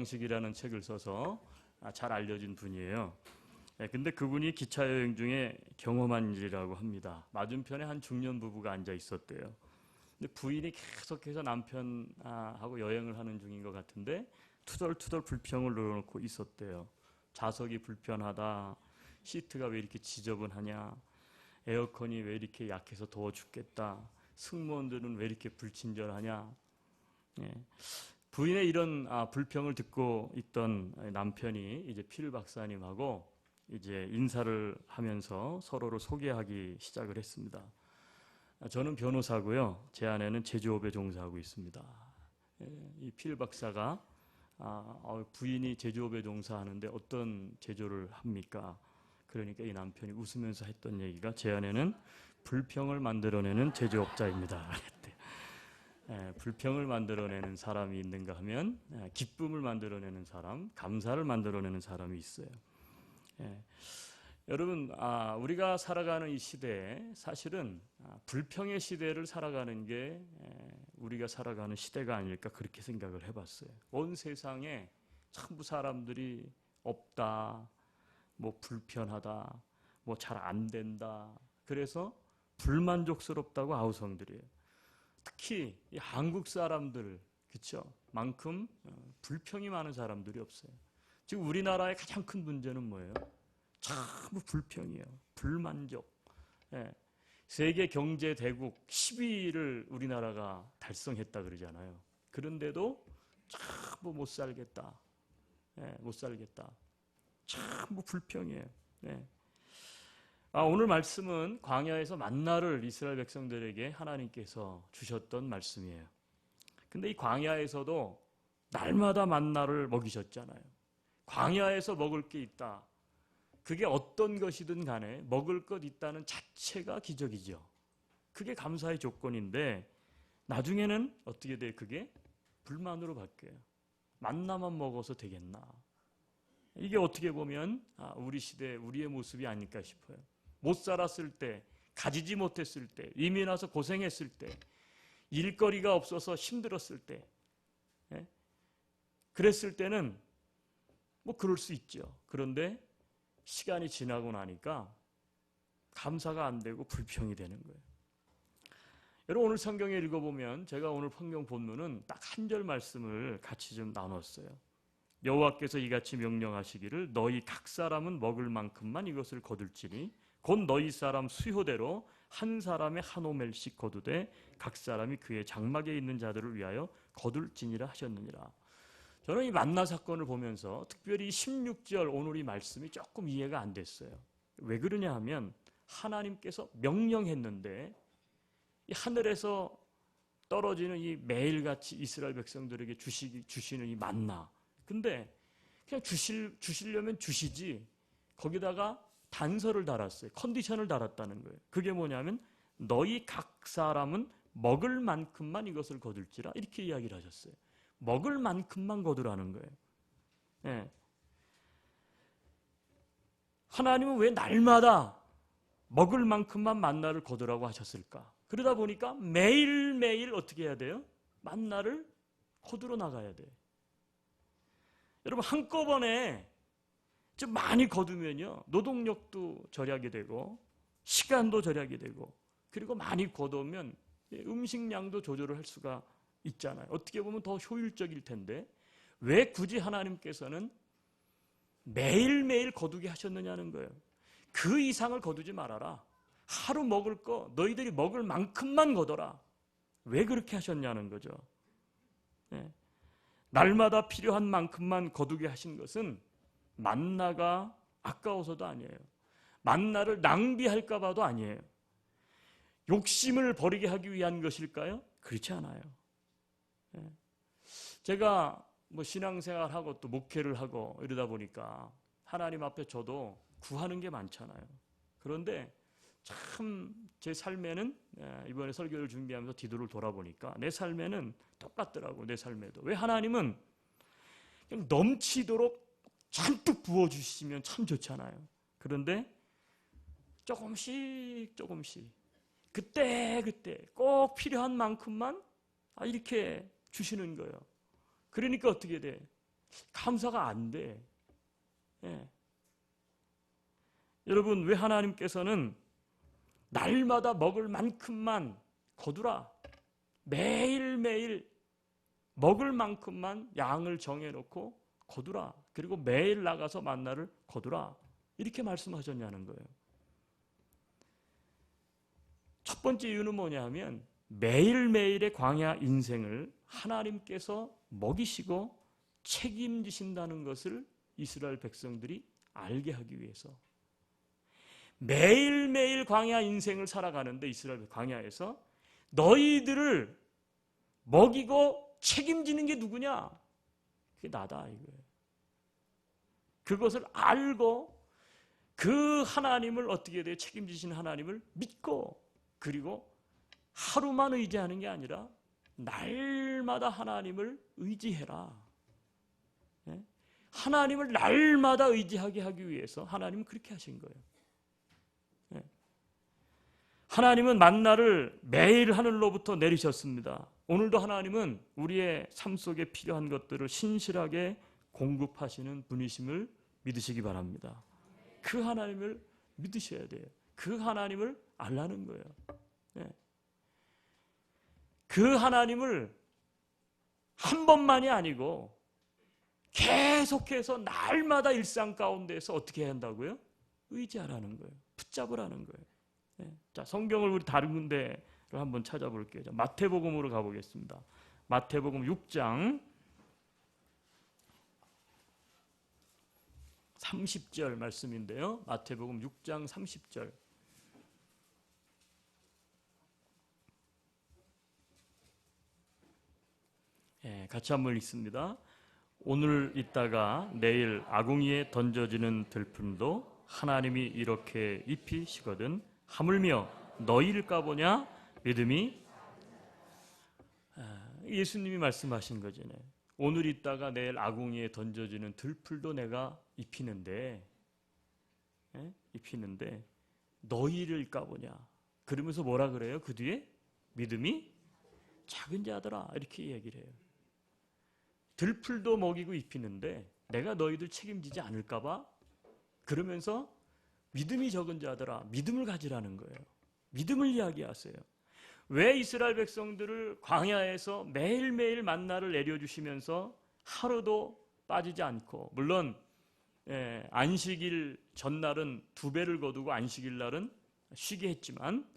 방식이라는 책을 써서 잘 알려진 분이에요. 근데 그분이 기차 여행 중에 경험한 일이라고 합니다. 맞은편에 한 중년 부부가 앉아 있었대요. 근데 부인이 계속해서 남편하고 여행을 하는 중인 것 같은데 투덜투덜 불평을 늘어놓고 있었대요. 좌석이 불편하다. 시트가 왜 이렇게 지저분하냐. 에어컨이 왜 이렇게 약해서 더워 죽겠다. 승무원들은 왜 이렇게 불친절하냐. 부인의 이런 불평을 듣고 있던 남편이 이제 필 박사님하고 이제 인사를 하면서 서로를 소개하기 시작을 했습니다. 저는 변호사고요. 제 아내는 제조업에 종사하고 있습니다. 이 필 박사가 부인이 제조업에 종사하는데 어떤 제조를 합니까? 그러니까 이 남편이 웃으면서 했던 얘기가 제 아내는 불평을 만들어내는 제조업자입니다. 불평을 만들어내는 사람이 있는가 하면 기쁨을 만들어내는 사람, 감사를 만들어내는 사람이 있어요. 여러분, 우리가 살아가는 이 시대에 사실은 불평의 시대를 살아가는 게 우리가 살아가는 시대가 아닐까 그렇게 생각을 해봤어요. 온 세상에 전부 사람들이 없다, 뭐 불편하다, 뭐 잘 안 된다. 그래서 불만족스럽다고 아우성들이에요. 특히 이 한국 사람들, 그쵸? 만큼 불평이 많은 사람들이 없어요. 지금 우리나라의 가장 큰 문제는 뭐예요? 전부 불평이에요. 불만족. 세계 경제 대국 10위를 우리나라가 달성했다 그러잖아요. 그런데도 전부 못 살겠다. 못 살겠다. 전부 불평이에요. 오늘 말씀은 광야에서 만나를 이스라엘 백성들에게 하나님께서 주셨던 말씀이에요. 근데 이 광야에서도 날마다 만나를 먹이셨잖아요. 광야에서 먹을 게 있다. 그게 어떤 것이든 간에 먹을 것 있다는 자체가 기적이죠. 그게 감사의 조건인데 나중에는 어떻게 돼요? 그게 불만으로 바뀌어요. 만나만 먹어서 되겠나. 이게 어떻게 보면 우리 시대 우리의 모습이 아닐까 싶어요. 못 살았을 때, 가지지 못했을 때, 이민 와서 고생했을 때, 일거리가 없어서 힘들었을 때, 그랬을 때는 뭐 그럴 수 있죠. 그런데 시간이 지나고 나니까 감사가 안 되고 불평이 되는 거예요. 여러분 오늘 성경에 읽어보면 제가 오늘 성경 본문은 딱 한 절 말씀을 같이 좀 나눴어요. 여호와께서 이같이 명령하시기를 너희 각 사람은 먹을 만큼만 이것을 거둘지니 곧 너희 사람 수요대로 한 사람의 한 오멜씩 거두되 각 사람이 그의 장막에 있는 자들을 위하여 거둘지니라 하셨느니라. 저는 이 만나 사건을 보면서 특별히 16절 오늘 이 말씀이 조금 이해가 안 됐어요. 왜 그러냐 하면 하나님께서 명령했는데 이 하늘에서 떨어지는 이 매일같이 이스라엘 백성들에게 주시는 이 만나. 근데 그냥 주시려면 주시지 거기다가 단서를 달았어요. 컨디션을 달았다는 거예요. 그게 뭐냐면 너희 각 사람은 먹을 만큼만 이것을 거둘지라 이렇게 이야기를 하셨어요. 먹을 만큼만 거두라는 거예요. 하나님은 왜 날마다 먹을 만큼만 만나를 거두라고 하셨을까? 그러다 보니까 매일매일 어떻게 해야 돼요? 만나를 거두러 나가야 돼요. 여러분 한꺼번에 좀 많이 거두면요 노동력도 절약이 되고 시간도 절약이 되고 그리고 많이 거두면 음식량도 조절을 할 수가 있잖아요. 어떻게 보면 더 효율적일 텐데 왜 굳이 하나님께서는 매일매일 거두게 하셨느냐는 거예요. 그 이상을 거두지 말아라. 하루 먹을 거 너희들이 먹을 만큼만 거둬라. 왜 그렇게 하셨냐는 거죠. 날마다 필요한 만큼만 거두게 하신 것은 만나가 아까워서도 아니에요. 만나를 낭비할까 봐도 아니에요. 욕심을 버리게 하기 위한 것일까요? 그렇지 않아요. 제가 뭐 신앙생활하고 또 목회를 하고 이러다 보니까 하나님 앞에 저도 구하는 게 많잖아요. 그런데 참 제 삶에는 이번에 설교를 준비하면서 뒤를 돌아보니까 내 삶에는 똑같더라고요. 내 삶에도. 왜 하나님은 그냥 넘치도록 잔뜩 부어주시면 참 좋잖아요. 그런데 조금씩 그때 꼭 필요한 만큼만 이렇게 주시는 거예요. 그러니까 어떻게 돼? 감사가 안 돼. 예. 여러분, 왜 하나님께서는 날마다 먹을 만큼만 거두라. 매일매일 먹을 만큼만 양을 정해놓고 거두라. 그리고 매일 나가서 만나를 거두라. 이렇게 말씀하셨냐는 거예요. 첫 번째 이유는 뭐냐면 매일매일의 광야 인생을 하나님께서 먹이시고 책임지신다는 것을 이스라엘 백성들이 알게 하기 위해서, 매일매일 광야 인생을 살아가는데 이스라엘 광야에서 너희들을 먹이고 책임지는 게 누구냐? 그게 나다 이거예요. 그것을 알고 그 하나님을 어떻게 돼요? 책임지시는 하나님을 믿고, 그리고 하루만 의지하는 게 아니라 날마다 하나님을 의지해라. 예? 하나님을 날마다 의지하게 하기 위해서 하나님은 그렇게 하신 거예요. 예? 하나님은 만나를 매일 하늘로부터 내리셨습니다. 오늘도 하나님은 우리의 삶 속에 필요한 것들을 신실하게 공급하시는 분이심을 믿으시기 바랍니다. 그 하나님을 믿으셔야 돼요. 그 하나님을 알라는 거예요. 네. 그 하나님을 한 번만이 아니고 계속해서 날마다 일상 가운데서 어떻게 해야 한다고요? 의지하라는 거예요. 붙잡으라는 거예요. 네. 자, 성경을 우리 다른 군데를 한번 찾아볼게요. 자, 마태복음으로 가보겠습니다. 마태복음 6장 30절 말씀인데요. 마태복음 6장 30절. 예, 같이 한번 읽습니다. 오늘 있다가 내일 아궁이에 던져지는 들품도 하나님이 이렇게 입히시거든 하물며 너희일까 보냐 믿음이. 예수님이 말씀하신 거잖아요. 오늘 있다가 내일 아궁이에 던져지는 들풀도 내가 입히는데, 예? 입히는데 너희를까 보냐. 그러면서 뭐라 그래요? 그 뒤에 믿음이 작은 자들아 이렇게 얘기를 해요. 들풀도 먹이고 입히는데 내가 너희들 책임지지 않을까 봐. 그러면서 믿음이 적은 자들아 믿음을 가지라는 거예요. 믿음을 이야기하세요. 왜 이스라엘 백성들을 광야에서 매일매일 만나를 내려주시면서 하루도 빠지지 않고, 물론 안식일 전날은 2배를 거두고 안식일 날은 쉬게 했지만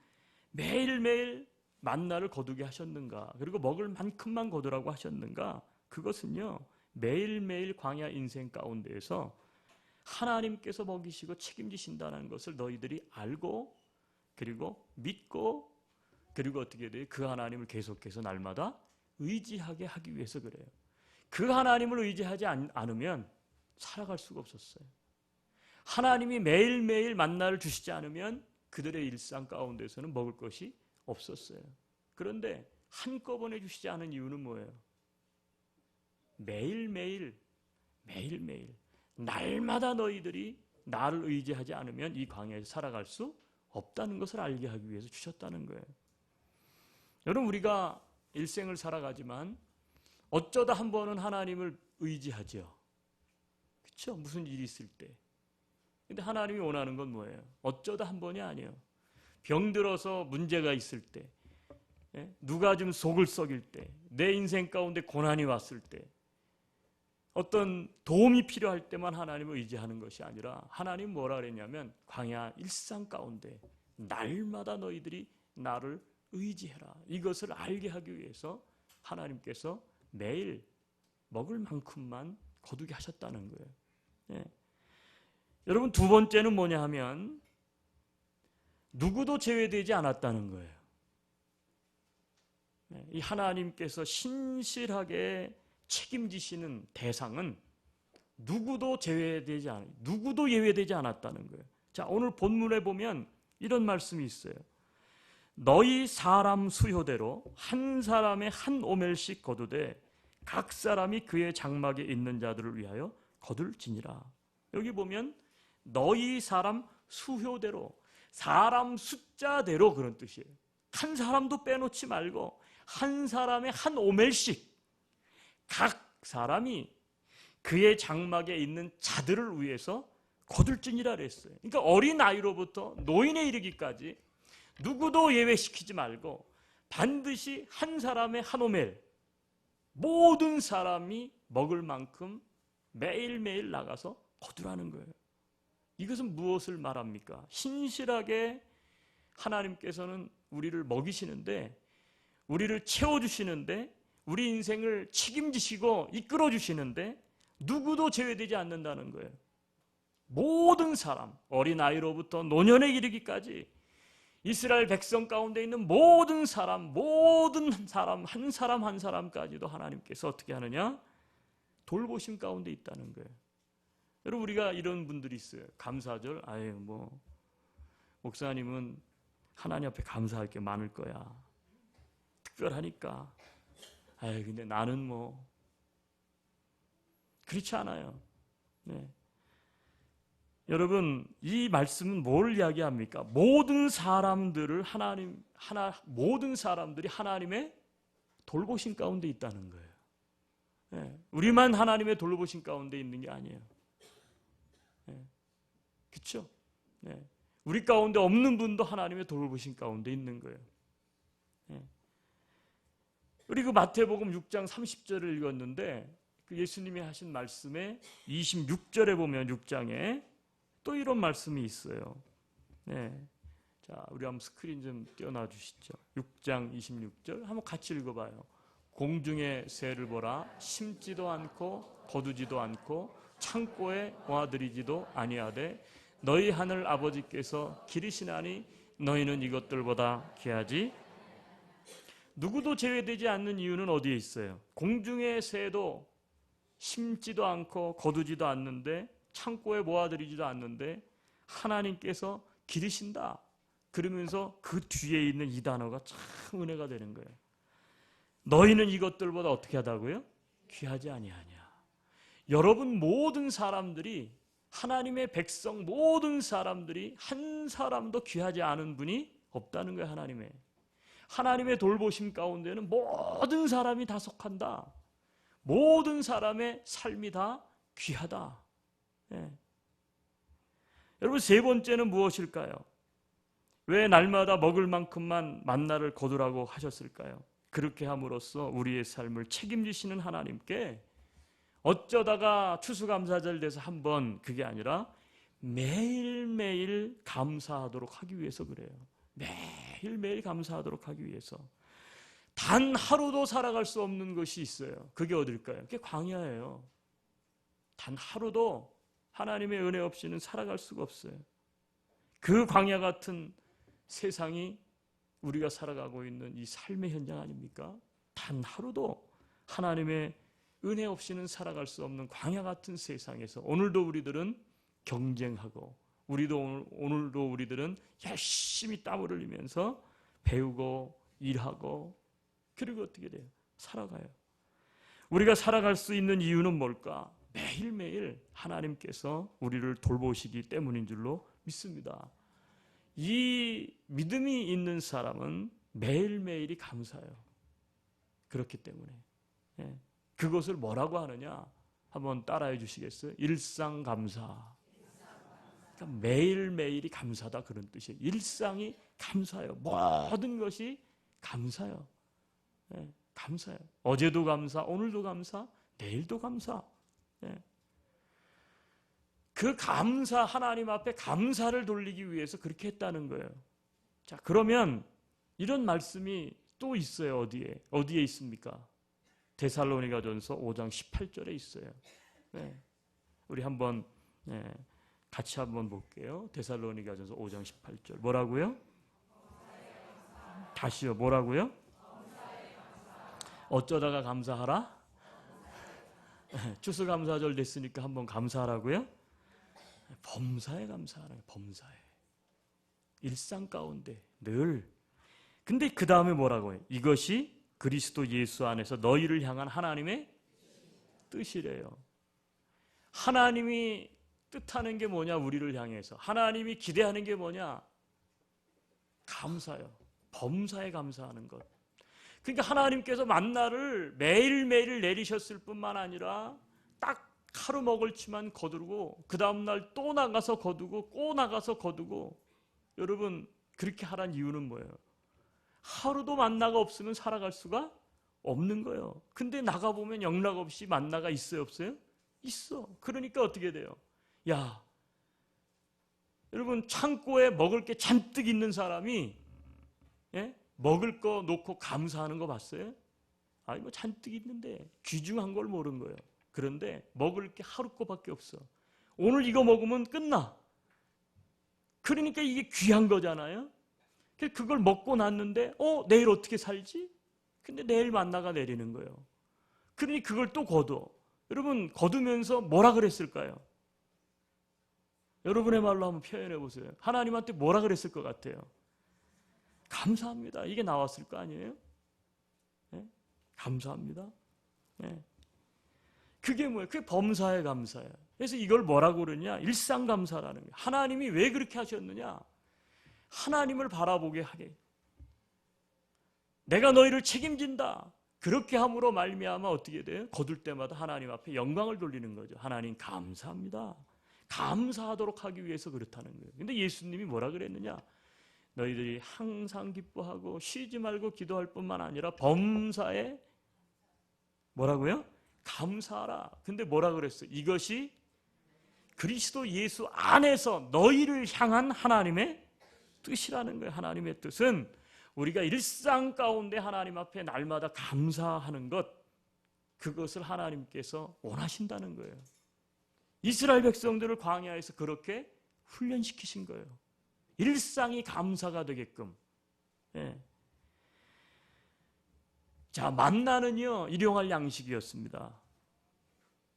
매일매일 만나를 거두게 하셨는가? 그리고 먹을 만큼만 거두라고 하셨는가? 그것은요, 매일매일 광야 인생 가운데에서 하나님께서 먹이시고 책임지신다는 것을 너희들이 알고, 그리고 믿고, 그리고 어떻게 돼요? 그 하나님을 계속해서 날마다 의지하게 하기 위해서 그래요. 그 하나님을 의지하지 않으면 살아갈 수가 없었어요. 하나님이 매일매일 만나를 주시지 않으면 그들의 일상 가운데서는 먹을 것이 없었어요. 그런데 한꺼번에 주시지 않은 이유는 뭐예요? 매일매일 날마다 너희들이 나를 의지하지 않으면 이 광야에서 살아갈 수 없다는 것을 알게 하기 위해서 주셨다는 거예요. 여러분, 우리가 일생을 살아가지만 어쩌다 한 번은 하나님을 의지하죠. 그렇죠? 무슨 일이 있을 때. 근데 하나님이 원하는 건 뭐예요? 어쩌다 한 번이 아니에요. 병들어서 문제가 있을 때, 누가 좀 속을 썩일 때, 내 인생 가운데 고난이 왔을 때, 어떤 도움이 필요할 때만 하나님을 의지하는 것이 아니라, 하나님 뭐라 그랬냐면 광야 일상 가운데 날마다 너희들이 나를 의지해라. 이것을 알게 하기 위해서 하나님께서 매일 먹을 만큼만 거두게 하셨다는 거예요. 예. 여러분, 두 번째는 뭐냐 하면 누구도 제외되지 않았다는 거예요. 예. 이 하나님께서 신실하게 책임지시는 대상은 누구도 예외되지 않았다는 거예요. 자, 오늘 본문에 보면 이런 말씀이 있어요. 너희 사람 수효대로 한 사람의 한 오멜씩 거두되 각 사람이 그의 장막에 있는 자들을 위하여 거둘지니라. 여기 보면 너희 사람 수효대로, 사람 숫자대로, 그런 뜻이에요. 한 사람도 빼놓지 말고 한 사람의 한 오멜씩 각 사람이 그의 장막에 있는 자들을 위해서 거둘지니라 그랬어요. 그러니까 어린 아이로부터 노인에 이르기까지 누구도 예외시키지 말고 반드시 한 사람의 한 오멜, 모든 사람이 먹을 만큼 매일매일 나가서 거두라는 거예요. 이것은 무엇을 말합니까? 신실하게 하나님께서는 우리를 먹이시는데, 우리를 채워주시는데, 우리 인생을 책임지시고 이끌어주시는데 누구도 제외되지 않는다는 거예요. 모든 사람, 어린아이로부터 노년에 이르기까지 이스라엘 백성 가운데 있는 모든 사람 한 사람 한 사람까지도 하나님께서 어떻게 하느냐? 돌보심 가운데 있다는 거예요. 여러분, 우리가 이런 분들이 있어요. 감사절, 목사님은 하나님 앞에 감사할 게 많을 거야. 특별하니까. 근데 나는 그렇지 않아요. 네. 여러분, 이 말씀은 뭘 이야기합니까? 모든 사람들이 하나님의 돌보심 가운데 있다는 거예요. 네. 우리만 하나님의 돌보심 가운데 있는 게 아니에요. 네. 그렇죠? 네. 우리 가운데 없는 분도 하나님의 돌보심 가운데 있는 거예요. 네. 우리 그 마태복음 6장 30절을 읽었는데 그 예수님이 하신 말씀에 26절에 보면 6장에 또 이런 말씀이 있어요. 네. 자, 우리 한번 스크린 좀 띄워놔 주시죠. 6장 26절 한번 같이 읽어봐요. 공중의 새를 보라. 심지도 않고 거두지도 않고 창고에 모아들이지도 아니하되 너희 하늘 아버지께서 기르시나니 너희는 이것들보다 귀하지. 누구도 제외되지 않는 이유는 어디에 있어요? 공중의 새도 심지도 않고 거두지도 않는데 창고에 모아들이지도 않는데 하나님께서 기르신다. 그러면서 그 뒤에 있는 이 단어가 참 은혜가 되는 거예요. 너희는 이것들보다 어떻게 하다고요? 귀하지 아니하냐. 여러분 모든 사람들이, 하나님의 백성 모든 사람들이 한 사람도 귀하지 않은 분이 없다는 거예요. 하나님의 돌보심 가운데는 모든 사람이 다 속한다. 모든 사람의 삶이 다 귀하다. 네. 여러분, 세 번째는 무엇일까요? 왜 날마다 먹을 만큼만 만나를 거두라고 하셨을까요? 그렇게 함으로써 우리의 삶을 책임지시는 하나님께 어쩌다가 추수감사절 돼서 한번, 그게 아니라 매일매일 감사하도록 하기 위해서 그래요. 매일매일 감사하도록 하기 위해서. 단 하루도 살아갈 수 없는 것이 있어요. 그게 어딜까요? 그게 광야예요. 단 하루도 하나님의 은혜 없이는 살아갈 수가 없어요. 그 광야 같은 세상이 우리가 살아가고 있는 이 삶의 현장 아닙니까? 단 하루도 하나님의 은혜 없이는 살아갈 수 없는 광야 같은 세상에서 오늘도 우리들은 경쟁하고, 오늘도 우리들은 열심히 땀을 흘리면서 배우고 일하고, 그리고 어떻게 돼요? 살아가요. 우리가 살아갈 수 있는 이유는 뭘까? 매일매일 하나님께서 우리를 돌보시기 때문인 줄로 믿습니다. 이 믿음이 있는 사람은 매일매일이 감사해요. 그렇기 때문에. 그것을 뭐라고 하느냐? 한번 따라해 주시겠어요? 일상감사. 그러니까 매일매일이 감사다, 그런 뜻이에요. 일상이 감사해요. 모든 것이 감사해요. 감사해요. 어제도 감사, 오늘도 감사, 내일도 감사. 그 감사, 하나님 앞에 감사를 돌리기 위해서 그렇게 했다는 거예요. 자, 그러면 이런 말씀이 또 있어요. 어디에 있습니까? 데살로니가전서 5장 18절에 있어요. 우리 한번 같이 한번 볼게요. 데살로니가전서 5장 18절. 뭐라고요? 다시요. 뭐라고요? 어쩌다가 감사하라? 추수감사절 됐으니까 한번 감사하라고요? 범사에 감사하라요. 범사에. 일상 가운데 늘. 근데 그 다음에 뭐라고 해요? 이것이 그리스도 예수 안에서 너희를 향한 하나님의 뜻이래요. 하나님이 뜻하는 게 뭐냐? 우리를 향해서. 하나님이 기대하는 게 뭐냐? 감사요. 범사에 감사하는 것. 그러니까 하나님께서 만나를 매일매일 내리셨을 뿐만 아니라 딱 하루 먹을 치만 거두고 그 다음날 또 나가서 거두고 또 나가서 거두고. 여러분 그렇게 하란 이유는 뭐예요? 하루도 만나가 없으면 살아갈 수가 없는 거예요. 근데 나가보면 영락없이 만나가 있어요 없어요? 있어. 그러니까 어떻게 돼요? 야, 여러분 창고에 먹을 게 잔뜩 있는 사람이 먹을 거 놓고 감사하는 거 봤어요? 아니 뭐 잔뜩 있는데 귀중한 걸 모르는 거예요. 그런데 먹을 게 하루 거밖에 없어. 오늘 이거 먹으면 끝나. 그러니까 이게 귀한 거잖아요. 그걸 먹고 났는데 내일 어떻게 살지? 근데 내일 만나가 내리는 거예요. 그러니 그걸 또 거둬. 여러분 거두면서 뭐라 그랬을까요? 여러분의 말로 한번 표현해 보세요. 하나님한테 뭐라 그랬을 것 같아요? 감사합니다. 이게 나왔을 거 아니에요? 네? 감사합니다. 네. 그게 뭐예요? 그게 범사에 감사예요. 그래서 이걸 뭐라고 그러냐? 일상감사라는 거예요. 하나님이 왜 그렇게 하셨느냐? 하나님을 바라보게 하게. 내가 너희를 책임진다. 그렇게 함으로 말미암아 어떻게 돼요? 거둘 때마다 하나님 앞에 영광을 돌리는 거죠. 하나님 감사합니다. 감사하도록 하기 위해서 그렇다는 거예요. 근데 예수님이 뭐라 그랬느냐? 너희들이 항상 기뻐하고 쉬지 말고 기도할 뿐만 아니라 범사에 뭐라고요? 감사하라. 근데 뭐라 그랬어요? 이것이 그리스도 예수 안에서 너희를 향한 하나님의 뜻이라는 거예요. 하나님의 뜻은 우리가 일상 가운데 하나님 앞에 날마다 감사하는 것, 그것을 하나님께서 원하신다는 거예요. 이스라엘 백성들을 광야에서 그렇게 훈련시키신 거예요. 일상이 감사가 되게끔. 예. 자, 만나는요 일용할 양식이었습니다.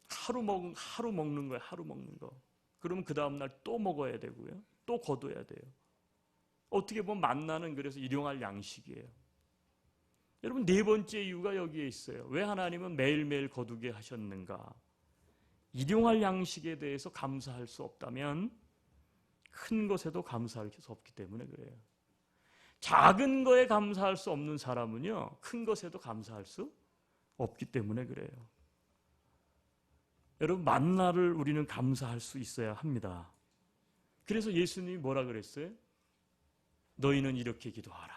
하루 먹는 거예요. 하루 먹는 거. 그러면 그 다음날 또 먹어야 되고요. 또 거둬야 돼요. 어떻게 보면 만나는 그래서 일용할 양식이에요. 여러분 네 번째 이유가 여기에 있어요. 왜 하나님은 매일매일 거두게 하셨는가? 일용할 양식에 대해서 감사할 수 없다면 큰 것에도 감사할 수 없기 때문에 그래요. 작은 거에 감사할 수 없는 사람은요 큰 것에도 감사할 수 없기 때문에 그래요. 여러분 만나를 우리는 감사할 수 있어야 합니다. 그래서 예수님이 뭐라 그랬어요? 너희는 이렇게 기도하라.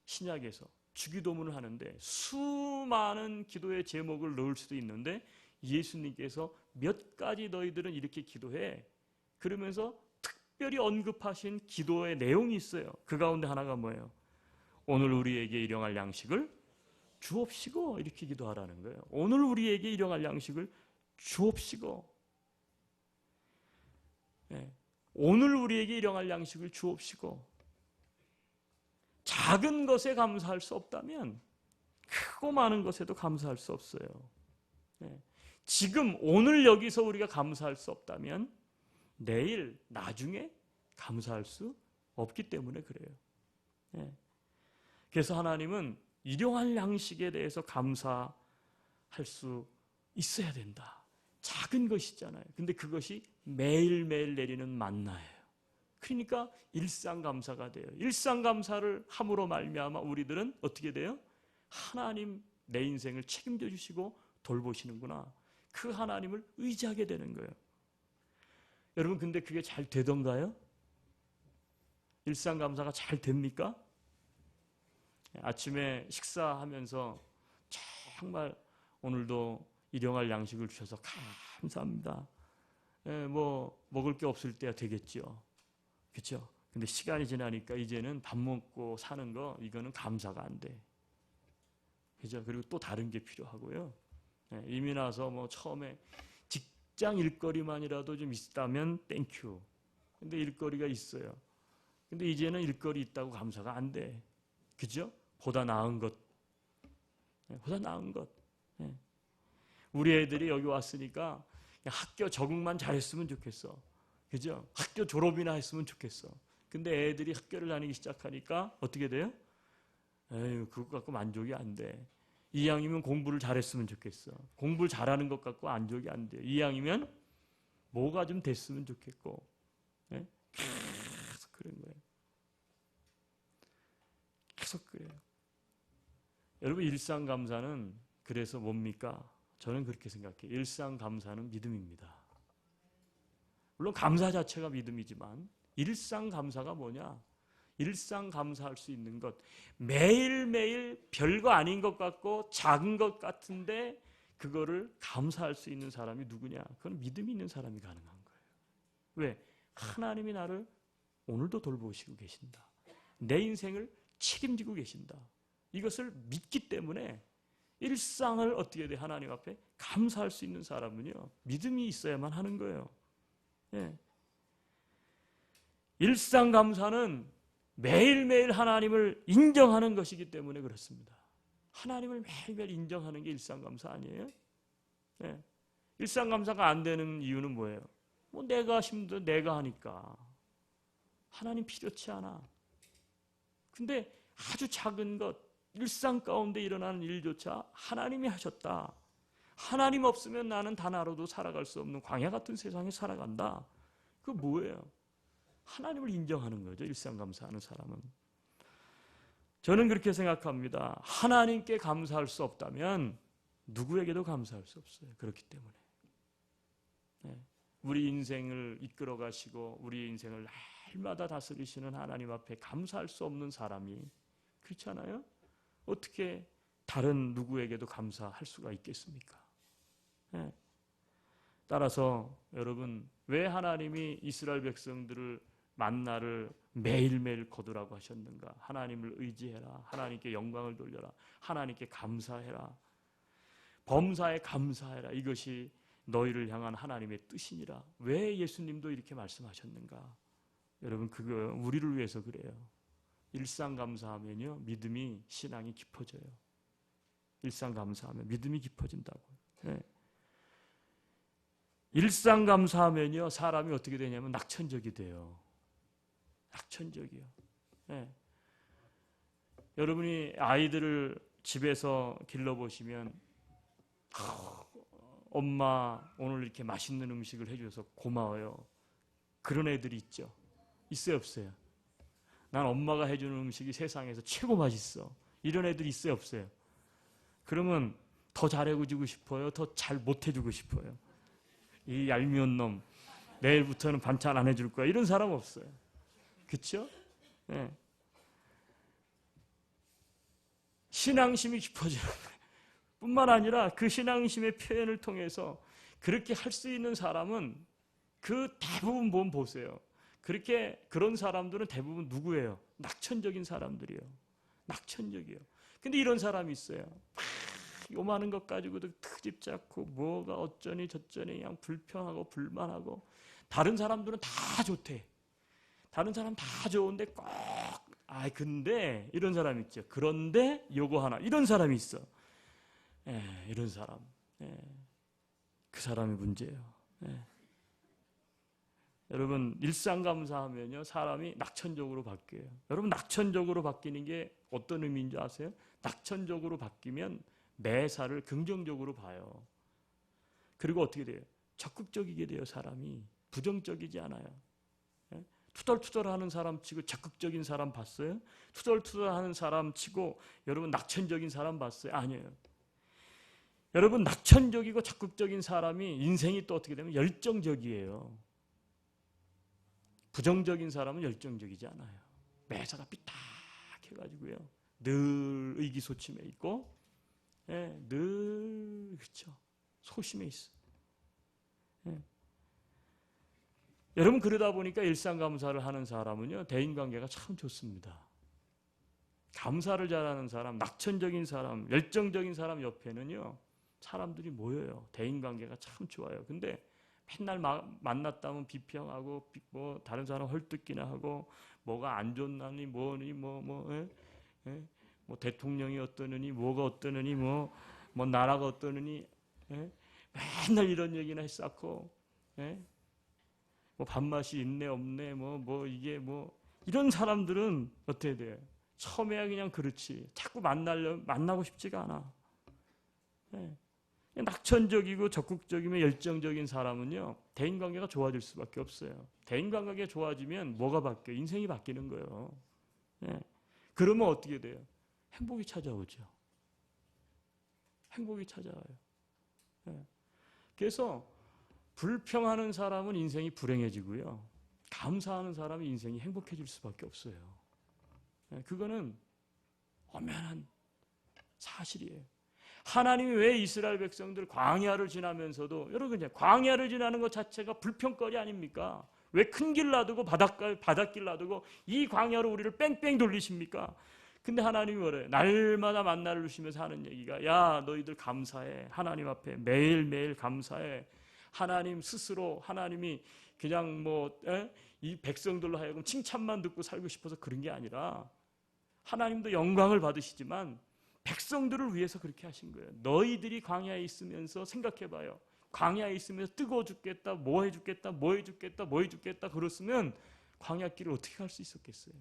신약에서 주기도문을 하는데 수많은 기도의 제목을 넣을 수도 있는데 예수님께서 몇 가지 너희들은 이렇게 기도해. 그러면서 특별히 언급하신 기도의 내용이 있어요. 그 가운데 하나가 뭐예요? 오늘 우리에게 일용할 양식을 주옵시고 이렇게 기도하라는 거예요. 오늘 우리에게 일용할 양식을 주옵시고. 네. 오늘 우리에게 일용할 양식을 주옵시고. 작은 것에 감사할 수 없다면 크고 많은 것에도 감사할 수 없어요. 네. 지금 오늘 여기서 우리가 감사할 수 없다면 내일 나중에 감사할 수 없기 때문에 그래요. 네. 그래서 하나님은 일용할 양식에 대해서 감사할 수 있어야 된다. 작은 것이잖아요. 근데 그것이 매일매일 내리는 만나예요. 그러니까 일상감사가 돼요. 일상감사를 함으로 말미암아 우리들은 어떻게 돼요? 하나님 내 인생을 책임져 주시고 돌보시는구나. 그 하나님을 의지하게 되는 거예요. 여러분 근데 그게 잘 되던가요? 일상감사가 잘 됩니까? 아침에 식사하면서 정말 오늘도 일용할 양식을 주셔서 감사합니다. 뭐 먹을 게 없을 때야 되겠죠. 그렇죠? 근데 시간이 지나니까 이제는 밥 먹고 사는 거 이거는 감사가 안 돼. 그죠? 그리고 또 다른 게 필요하고요. 이미 나서 뭐 처음에 직장 일거리만이라도 좀 있다면 땡큐. 근데 일거리가 있어요. 근데 이제는 일거리 있다고 감사가 안 돼. 그죠? 보다 나은 것. 보다 나은 것. 우리 애들이 여기 왔으니까 학교 적응만 잘했으면 좋겠어. 그죠? 학교 졸업이나 했으면 좋겠어. 근데 애들이 학교를 다니기 시작하니까 어떻게 돼요? 에휴, 그것 갖고 만족이 안 돼. 이왕이면 공부를 잘했으면 좋겠어. 공부를 잘하는 것 갖고 만족이 안 돼요. 이왕이면 뭐가 좀 됐으면 좋겠고. 계속 그런 거예요. 계속 그래요. 여러분 일상감사는 그래서 뭡니까? 저는 그렇게 생각해요. 일상 감사는 믿음입니다. 물론 감사 자체가 믿음이지만 일상 감사가 뭐냐? 일상 감사할 수 있는 것, 매일매일 별거 아닌 것 같고 작은 것 같은데 그거를 감사할 수 있는 사람이 누구냐? 그건 믿음이 있는 사람이 가능한 거예요. 왜? 하나님이 나를 오늘도 돌보시고 계신다. 내 인생을 책임지고 계신다. 이것을 믿기 때문에 일상을 어떻게 돼? 하나님 앞에 감사할 수 있는 사람은요, 믿음이 있어야만 하는 거예요. 예. 일상 감사는 매일매일 하나님을 인정하는 것이기 때문에 그렇습니다. 하나님을 매일매일 인정하는 게 일상 감사 아니에요? 예. 일상 감사가 안 되는 이유는 뭐예요? 뭐 내가 힘들어 내가 하니까. 하나님 필요치 않아. 근데 아주 작은 것, 일상 가운데 일어나는 일조차 하나님이 하셨다. 하나님 없으면 나는 단 하루도 살아갈 수 없는 광야 같은 세상에 살아간다. 그거 뭐예요? 하나님을 인정하는 거죠. 일상 감사하는 사람은. 저는 그렇게 생각합니다. 하나님께 감사할 수 없다면 누구에게도 감사할 수 없어요. 그렇기 때문에. 네. 우리 인생을 이끌어 가시고 우리 인생을 날마다 다스리시는 하나님 앞에 감사할 수 없는 사람이, 그렇잖아요? 어떻게 다른 누구에게도 감사할 수가 있겠습니까? 네. 따라서 여러분, 왜 하나님이 이스라엘 백성들을 만나를 매일매일 거두라고 하셨는가? 하나님을 의지해라. 하나님께 영광을 돌려라. 하나님께 감사해라. 범사에 감사해라. 이것이 너희를 향한 하나님의 뜻이니라. 왜 예수님도 이렇게 말씀하셨는가? 여러분, 그거 우리를 위해서 그래요. 일상 감사하면요, 믿음이, 신앙이 깊어져요. 일상 감사하면 믿음이 깊어진다고. 네. 일상 감사하면요, 사람이 어떻게 되냐면 낙천적이 돼요. 낙천적이요. 네. 여러분이 아이들을 집에서 길러보시면, 엄마 오늘 이렇게 맛있는 음식을 해줘서 고마워요. 그런 애들이 있죠. 있어요, 없어요? 난 엄마가 해주는 음식이 세상에서 최고 맛있어. 이런 애들이 있어요, 없어요? 그러면 더 잘해주고 싶어요? 더 잘 못해주고 싶어요? 이 얄미운 놈, 내일부터는 반찬 안 해줄 거야. 이런 사람 없어요. 그렇죠? 네. 신앙심이 깊어지는 거예요. 뿐만 아니라 그 신앙심의 표현을 통해서 그렇게 할 수 있는 사람은 그 대부분 보면 보세요. 그런 사람들은 대부분 누구예요? 낙천적인 사람들이에요. 낙천적이에요. 근데 이런 사람이 있어요. 요만한 것 가지고도 트집 잡고 뭐가 어쩌니 저쩌니 그냥 불평하고 불만하고, 다른 사람들은 다 좋대. 다른 사람 다 좋은데 꼭 근데 이런 사람 있죠. 그런데 요거 하나, 이런 사람이 있어. 이런 사람. 그 사람이 문제예요. 여러분, 일상 감사하면요, 사람이 낙천적으로 바뀌어요. 여러분, 낙천적으로 바뀌는 게 어떤 의미인지 아세요? 낙천적으로 바뀌면 매사를 긍정적으로 봐요. 그리고 어떻게 돼요? 적극적이게 돼요. 사람이 부정적이지 않아요. 투덜투덜하는 사람 치고 적극적인 사람 봤어요? 투덜투덜하는 사람 치고 여러분 낙천적인 사람 봤어요? 아니에요. 여러분, 낙천적이고 적극적인 사람이 인생이 또 어떻게 되면 열정적이에요. 부정적인 사람은 열정적이지 않아요. 매사가 삐딱해가지고요, 늘 의기소침해 있고, 늘 그렇죠, 소심해 있어. 여러분, 그러다 보니까 일상감사를 하는 사람은요, 대인관계가 참 좋습니다. 감사를 잘하는 사람, 낙천적인 사람, 열정적인 사람 옆에는요, 사람들이 모여요. 대인관계가 참 좋아요. 근데 맨날 만났다면 비평하고 뭐 다른 사람 헐뜯기나 하고 뭐가 안 좋나니 뭐니 뭐 대통령이 어떠느니 뭐가 어떠느니 뭐 나라가 어떠느니 맨날 이런 얘기나 했었고, 뭐 밥맛이 있네 없네 뭐 이게 뭐, 이런 사람들은 어떻게 돼요? 처음에야 그냥 그렇지, 자꾸 만나고 싶지가 않아. 낙천적이고 적극적이며 열정적인 사람은요, 대인관계가 좋아질 수밖에 없어요. 대인관계가 좋아지면 뭐가 바뀌어요? 인생이 바뀌는 거예요. 그러면 어떻게 돼요? 행복이 찾아오죠. 행복이 찾아와요. 그래서 불평하는 사람은 인생이 불행해지고요. 감사하는 사람은 인생이 행복해질 수밖에 없어요. 그거는 엄연한 사실이에요. 하나님이 왜 이스라엘 백성들 광야를 지나면서도, 여러분 이제 광야를 지나는 것 자체가 불평거리 아닙니까? 왜 큰 길 놔두고 바닷길 놔두고 이 광야로 우리를 뺑뺑 돌리십니까? 근데 하나님이 뭐래요? 날마다 만나를 주시면서 하는 얘기가, 야 너희들 감사해. 하나님 앞에 매일매일 감사해. 하나님 스스로, 하나님이 그냥 이 백성들로 하여금 칭찬만 듣고 살고 싶어서 그런 게 아니라, 하나님도 영광을 받으시지만 백성들을 위해서 그렇게 하신 거예요. 너희들이 광야에 있으면서 생각해봐요. 광야에 있으면서 뜨거워 죽겠다, 뭐 해 죽겠다, 뭐 해 죽겠다, 뭐 해 죽겠다 그랬으면 광야길을 어떻게 갈 수 있었겠어요?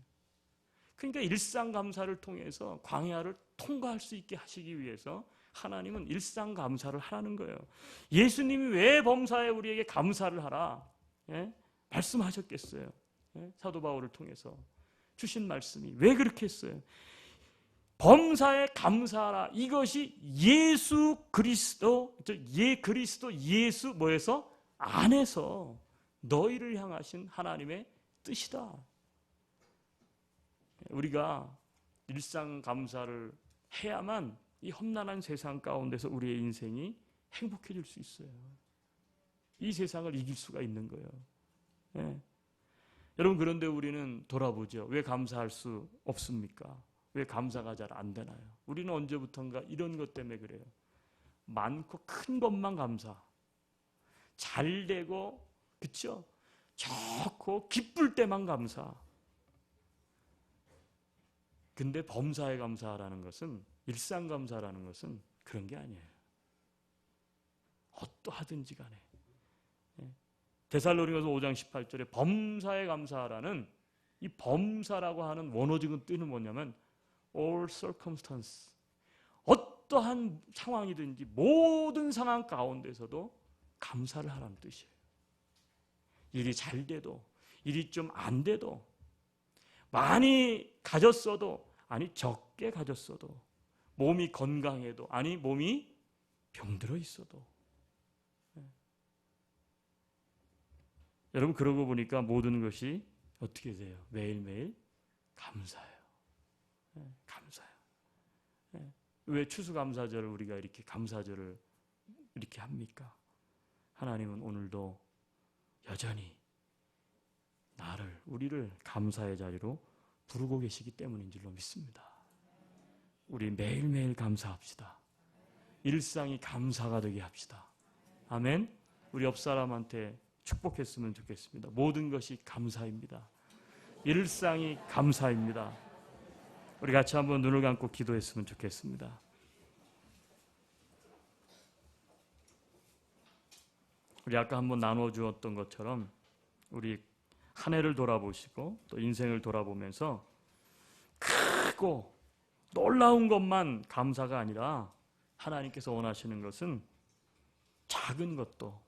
그러니까 일상감사를 통해서 광야를 통과할 수 있게 하시기 위해서 하나님은 일상감사를 하라는 거예요. 예수님이 왜 범사에 우리에게 감사를 하라 말씀하셨겠어요? 사도 바울을 통해서 주신 말씀이 왜 그렇게 했어요? 범사에 감사하라. 이것이 예수 그리스도 예수 뭐에서? 안에서 너희를 향하신 하나님의 뜻이다. 우리가 일상 감사를 해야만 이 험난한 세상 가운데서 우리의 인생이 행복해질 수 있어요. 이 세상을 이길 수가 있는 거예요. 여러분, 그런데 우리는 돌아보죠. 왜 감사할 수 없습니까? 왜 감사가 잘 안 되나요? 우리는 언제부턴가 이런 것 때문에 그래요. 많고 큰 것만 감사. 잘 되고, 그쵸? 좋고 기쁠 때만 감사. 근데 범사에 감사라는 것은, 일상 감사라는 것은 그런 게 아니에요. 어떠하든지 간에. 데살로니가서 5장 18절에 범사에 감사하라는, 이 범사라고 하는 원어적인 뜻은 뭐냐면 all circumstance, 어떠한 상황이든지 모든 상황 가운데서도 감사를 하라는 뜻이에요. 일이 잘 돼도, 일이 좀 안 돼도, 많이 가졌어도, 아니 적게 가졌어도, 몸이 건강해도, 아니 몸이 병들어 있어도. 여러분, 그러고 보니까 모든 것이 어떻게 돼요? 매일매일 감사해요. 감사해요. 왜 추수감사절을 우리가 이렇게 감사절을 이렇게 합니까? 하나님은 오늘도 여전히 우리를 감사의 자리로 부르고 계시기 때문인 줄로 믿습니다. 우리 매일매일 감사합시다. 일상이 감사가 되게 합시다. 아멘. 우리 옆 사람한테 축복했으면 좋겠습니다. 모든 것이 감사입니다. 일상이 감사입니다. 우리 같이 한번 눈을 감고 기도했으면 좋겠습니다. 우리 아까 한번 나눠 주었던 것처럼 우리 한 해를 돌아보시고 또 인생을 돌아보면서 크고 놀라운 것만 감사가 아니라 하나님께서 원하시는 것은 작은 것도,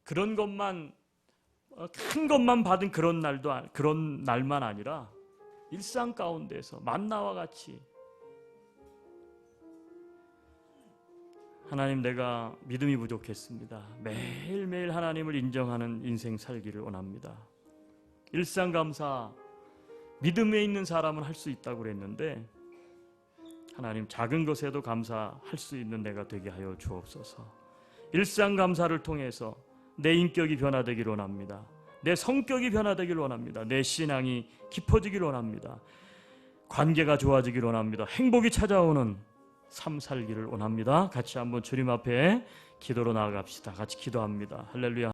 그런 것만, 큰 것만 받은 그런 날만 아니라 일상 가운데서 만나와 같이, 하나님, 내가 믿음이 부족했습니다. 매일매일 하나님을 인정하는 인생 살기를 원합니다. 일상 감사, 믿음에 있는 사람은 할 수 있다고 그랬는데, 하나님, 작은 것에도 감사할 수 있는 내가 되게 하여 주옵소서. 일상 감사를 통해서 내 인격이 변화되기를 원합니다. 내 성격이 변화되기를 원합니다. 내 신앙이 깊어지기를 원합니다. 관계가 좋아지기를 원합니다. 행복이 찾아오는 삶 살기를 원합니다. 같이 한번 주님 앞에 기도로 나아갑시다. 같이 기도합니다. 할렐루야.